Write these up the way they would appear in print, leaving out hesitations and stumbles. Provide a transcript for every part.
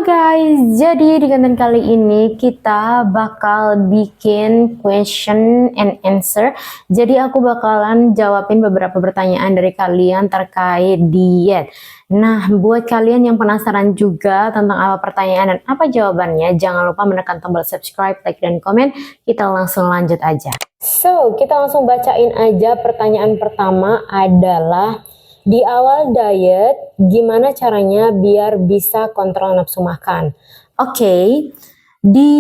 Halo guys, jadi di konten kali ini kita bakal bikin question and answer. Jadi aku bakalan jawabin beberapa pertanyaan dari kalian terkait diet. Nah, buat kalian yang penasaran juga tentang apa pertanyaan dan apa jawabannya, jangan lupa menekan tombol subscribe, like, dan komen. Kita langsung lanjut aja. So, kita langsung bacain aja. Pertanyaan pertama adalah, di awal diet, gimana caranya biar bisa kontrol nafsu makan? Oke, di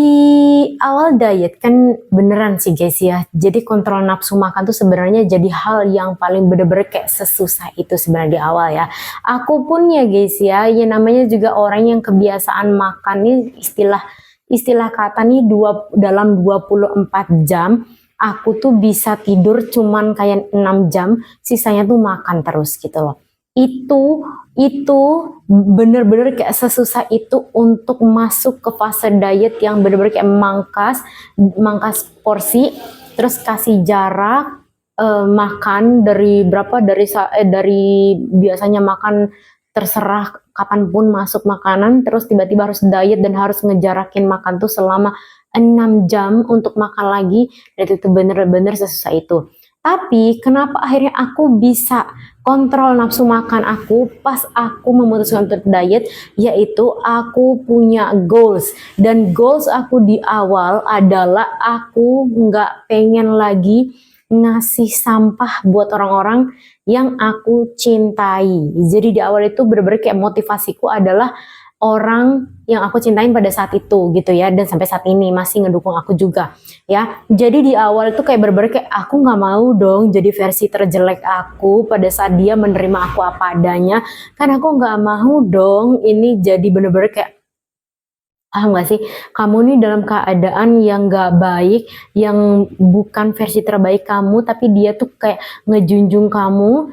awal diet kan beneran sih guys ya. Jadi kontrol nafsu makan tuh sebenarnya jadi hal yang paling bener-bener kayak sesusah itu sebenarnya di awal ya. Aku pun ya guys ya, namanya juga orang yang kebiasaan makan nih istilah kata nih dalam 24 jam. Aku tuh bisa tidur cuman kayak 6 jam, sisanya tuh makan terus gitu loh. Itu bener-bener kayak sesusah itu untuk masuk ke fase diet yang bener-bener kayak mangkas porsi, terus kasih jarak makan dari biasanya makan terserah kapanpun masuk makanan, terus tiba-tiba harus diet dan harus ngejarakin makan tuh selama 6 jam untuk makan lagi, dan itu bener-bener sesusah itu. Tapi kenapa akhirnya aku bisa kontrol nafsu makan aku pas aku memutuskan untuk diet, yaitu aku punya goals. Dan goals aku di awal adalah aku nggak pengen lagi ngasih sampah buat orang-orang yang aku cintai. Jadi di awal itu bener-bener kayak motivasiku adalah orang yang aku cintain pada saat itu gitu ya, dan sampai saat ini masih ngedukung aku juga ya. Jadi di awal itu kayak bener-bener kayak aku nggak mau dong jadi versi terjelek aku pada saat dia menerima aku apa adanya, kan aku nggak mau dong ini jadi bener-bener kayak, paham gak sih, kamu nih dalam keadaan yang gak baik, yang bukan versi terbaik kamu, tapi dia tuh kayak ngejunjung kamu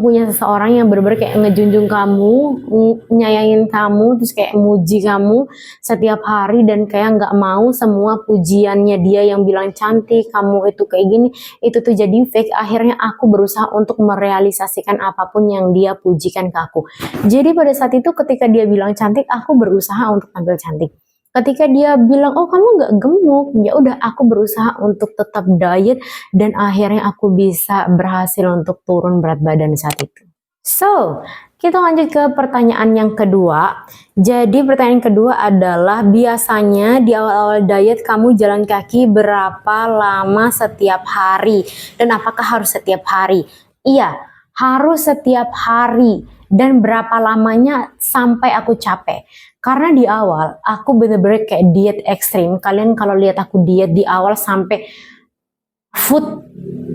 punya seseorang yang bener-bener kayak ngejunjung kamu, nyayangin kamu, terus kayak muji kamu setiap hari, dan kayak gak mau semua pujiannya dia yang bilang cantik, kamu itu kayak gini, itu tuh jadi fake. Akhirnya aku berusaha untuk merealisasikan apapun yang dia pujikan ke aku. Jadi pada saat itu ketika dia bilang cantik, aku berusaha untuk tampil cantik. Ketika dia bilang, oh kamu nggak gemuk, ya udah aku berusaha untuk tetap diet, dan akhirnya aku bisa berhasil untuk turun berat badan saat itu. So, kita lanjut ke pertanyaan yang kedua. Jadi pertanyaan kedua adalah, biasanya di awal-awal diet kamu jalan kaki berapa lama setiap hari? Dan apakah harus setiap hari? Iya, harus setiap hari. Dan berapa lamanya sampai aku capek? Karena di awal aku bener-bener kayak diet ekstrim. Kalian kalau lihat aku diet di awal sampai food,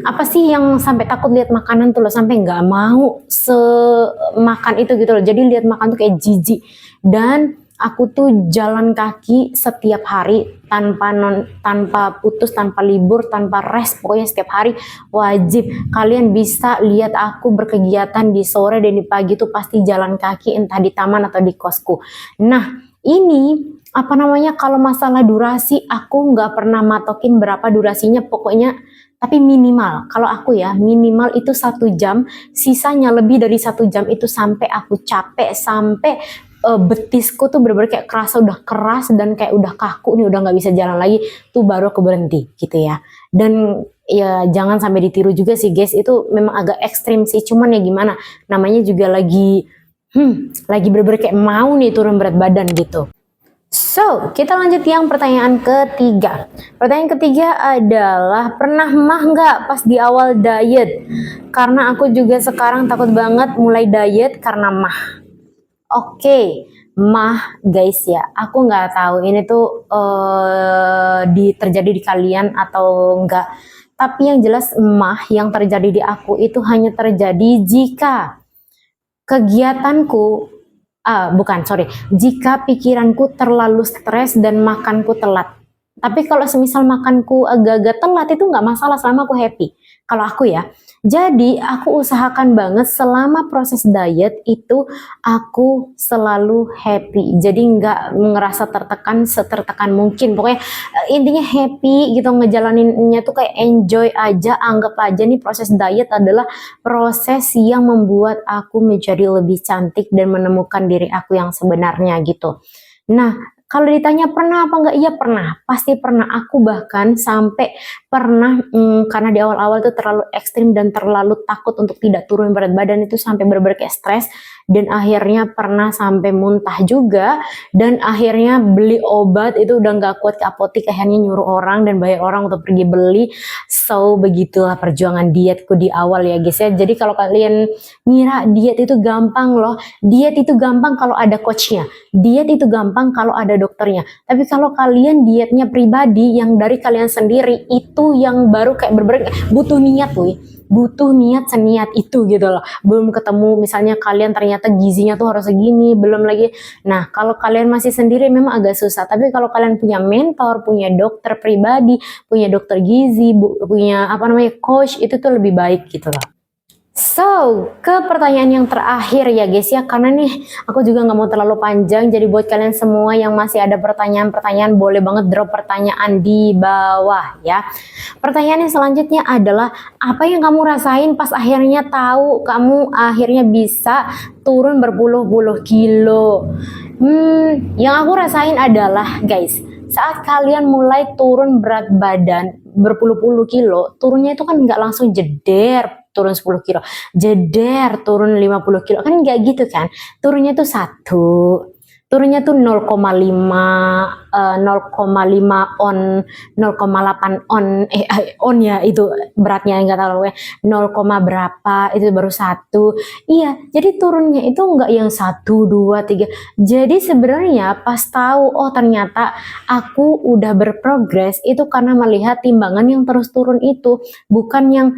apa sih yang sampai takut lihat makanan tuh loh, sampai nggak mau semakan itu gitu loh. Jadi lihat makan tuh kayak jijik. Dan aku tuh jalan kaki setiap hari tanpa putus, tanpa libur, tanpa rest, pokoknya setiap hari wajib. Kalian bisa lihat aku berkegiatan di sore dan di pagi tuh pasti jalan kaki, entah di taman atau di kosku. Nah, ini apa namanya, kalau masalah durasi aku nggak pernah matokin berapa durasinya, pokoknya tapi minimal, kalau aku ya minimal itu 1 jam, sisanya lebih dari 1 jam itu sampai aku capek, sampai betisku tuh bener-bener kayak kerasa udah keras dan kayak udah kaku nih, udah nggak bisa jalan lagi, tuh baru aku berhenti gitu ya. Dan ya jangan sampai ditiru juga sih guys, itu memang agak ekstrim sih, cuman ya gimana, namanya juga lagi bener-bener kayak mau nih turun berat badan gitu. So, kita lanjut yang pertanyaan ketiga. Pertanyaan ketiga adalah, pernah mah nggak pas di awal diet? Karena aku juga sekarang takut banget mulai diet karena mah. Oke, mah guys ya, aku nggak tahu ini tuh terjadi di kalian atau enggak. Tapi yang jelas mah yang terjadi di aku itu hanya terjadi jika kegiatanku, jika pikiranku terlalu stres dan makanku telat. Tapi kalau semisal makanku agak-agak telat itu nggak masalah selama aku happy. Kalau aku ya, jadi aku usahakan banget selama proses diet itu aku selalu happy. Jadi nggak ngerasa tertekan, setertekan mungkin. Pokoknya intinya happy gitu, ngejalaninnya tuh kayak enjoy aja. Anggap aja nih proses diet adalah proses yang membuat aku menjadi lebih cantik dan menemukan diri aku yang sebenarnya gitu. Nah, kalau ditanya pernah apa enggak? Iya pernah, pasti pernah. Aku bahkan sampai pernah, karena di awal-awal tuh terlalu ekstrim dan terlalu takut untuk tidak turun berat badan itu sampai bener-bener kayak stres dan akhirnya pernah sampai muntah juga dan akhirnya beli obat itu udah nggak kuat ke apotek akhirnya nyuruh orang dan bayar orang untuk pergi beli. So begitulah perjuangan dietku di awal ya guys ya. Jadi kalau kalian ngira diet itu gampang loh, diet itu gampang kalau ada coachnya. Diet itu gampang kalau ada dokternya. Tapi kalau kalian dietnya pribadi yang dari kalian sendiri itu yang baru kayak berber butuh niat tuh. Butuh niat seniat itu gitu loh. Belum ketemu misalnya kalian ternyata gizinya tuh harus segini, belum lagi. Nah, kalau kalian masih sendiri memang agak susah. Tapi kalau kalian punya mentor, punya dokter pribadi, punya dokter gizi, punya apa namanya coach itu tuh lebih baik gitu loh. So, ke pertanyaan yang terakhir ya guys ya, karena nih aku juga nggak mau terlalu panjang, jadi buat kalian semua yang masih ada pertanyaan-pertanyaan boleh banget drop pertanyaan di bawah ya. Pertanyaan yang selanjutnya adalah apa yang kamu rasain pas akhirnya tahu kamu akhirnya bisa turun berpuluh-puluh kilo? Yang aku rasain adalah guys, saat kalian mulai turun berat badan berpuluh-puluh kilo, turunnya itu kan nggak langsung jeder turun 10 kilo, jeder turun 50 kilo, kan nggak gitu kan, turunnya tuh turunnya tuh 0,5 on, 0,8 on ya itu beratnya nggak tahu ya, 0, berapa itu baru 1. Iya, jadi turunnya itu nggak yang 1, 2, 3. Jadi sebenarnya pas tahu oh ternyata aku udah berprogres itu karena melihat timbangan yang terus turun itu, bukan yang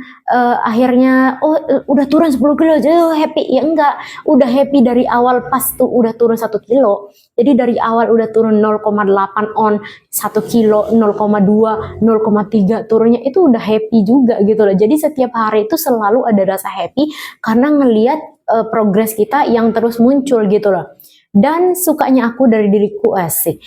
akhirnya oh udah turun 10 kilo jadi happy. Ya enggak, udah happy dari awal pas tuh udah turun 1 kilo. Jadi dari awal udah turun 0,8 on 1 kilo, 0,2, 0,3 turunnya itu udah happy juga gitu loh. Jadi setiap hari itu selalu ada rasa happy karena ngelihat progres kita yang terus muncul gitu loh. Dan sukanya aku dari diriku asik.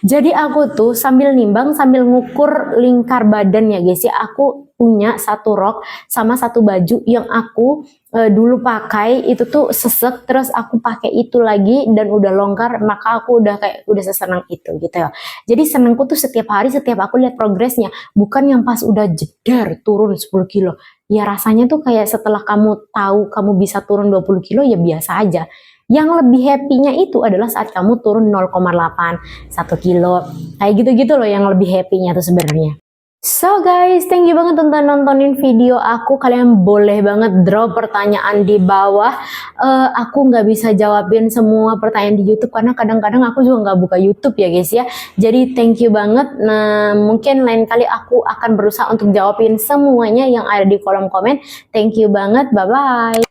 Jadi aku tuh sambil nimbang, sambil ngukur lingkar badan ya guys ya. Aku punya satu rok sama satu baju yang aku dulu pakai itu tuh sesek, terus aku pakai itu lagi dan udah longgar, maka aku udah kayak udah sesenang itu gitu ya. Jadi senengku tuh setiap hari, setiap aku lihat progresnya, bukan yang pas udah jeder turun 10 kilo. Ya rasanya tuh kayak setelah kamu tahu kamu bisa turun 20 kilo ya biasa aja. Yang lebih happy-nya itu adalah saat kamu turun 0,8, 1 kilo. Kayak gitu-gitu loh yang lebih happy-nya tuh sebenarnya. So guys, thank you banget untuk nontonin video aku. Kalian boleh banget drop pertanyaan di bawah. Aku nggak bisa jawabin semua pertanyaan di YouTube karena kadang-kadang aku juga nggak buka YouTube ya guys ya. Jadi thank you banget. Nah, mungkin lain kali aku akan berusaha untuk jawabin semuanya yang ada di kolom komen. Thank you banget. Bye-bye.